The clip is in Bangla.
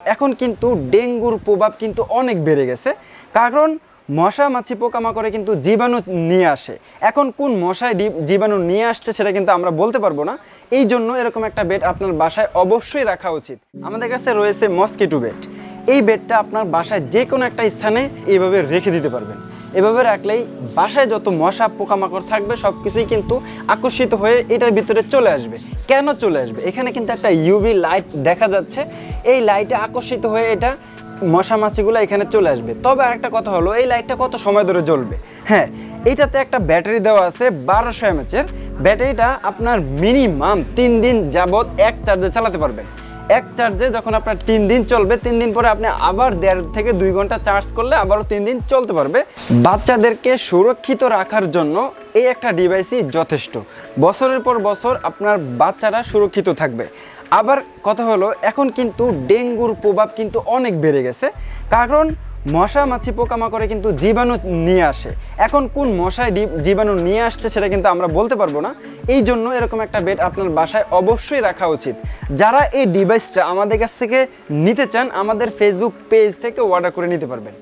এখন কিন্তু ডেঙ্গুর প্রভাব কিন্তু অনেক বেড়ে গেছে, কারণ মশা মাছি পোকামাকড়ে কিন্তু জীবাণু নিয়ে আসে। এখন কোন মশায় জীবাণু নিয়ে আসছে সেটা কিন্তু আমরা বলতে পারবো না। এই জন্য এরকম একটা বেড আপনার বাসায় অবশ্যই রাখা উচিত। আমাদের কাছে রয়েছে মসকিটো বেড। এই বেডটা আপনার বাসায় যে কোনো একটা স্থানে এইভাবে রেখে দিতে পারবেন। এভাবে রাখলেই বাসায় যত মশা পোকামাকড় থাকবে সব কিছুই কিন্তু আকর্ষিত হয়ে এটার ভিতরে চলে আসবে। কেন চলে আসবে? এখানে কিন্তু একটা ইউভি লাইট দেখা যাচ্ছে, এই লাইটে আকর্ষিত হয়ে এটা মশা মাছিগুলো এখানে চলে আসবে। তবে আরেকটা কথা হলো, এই লাইটটা কত সময় ধরে জ্বলবে? হ্যাঁ, এইটাতে একটা ব্যাটারি দেওয়া আছে 1200 mAh-এর। ব্যাটারিটা আপনার মিনিমাম 3 দিন যাবৎ এক চার্জে চালাতে পারবেন। এক চার্জে যখন আপনার 3 দিন চলবে, 3 দিন পরে আপনি আবার 1.5 থেকে 2 ঘন্টা চার্জ করলে আবারও 3 দিন চলতে পারবে। বাচ্চাদেরকে সুরক্ষিত রাখার জন্য এই একটা ডিভাইসই যথেষ্ট। বছরের পর বছর আপনার বাচ্চারা সুরক্ষিত থাকবে। আবার কথা হলো, এখন কিন্তু ডেঙ্গুর প্রভাব কিন্তু অনেক বেড়ে গেছে, কারণ মশা মাছি পোকামাকড়ে কিন্তু জীবাণু নিয়ে আসে। এখন কোন মশায় জীবাণু নিয়ে আসছে সেটা কিন্তু আমরা বলতে পারবো না। এই জন্য এরকম একটা বেড আপনার বাসায় অবশ্যই রাখা উচিত। যারা এই ডিভাইসটা আমাদের কাছ থেকে নিতে চান, আমাদের ফেসবুক পেজ থেকে অর্ডার করে নিতে পারবেন।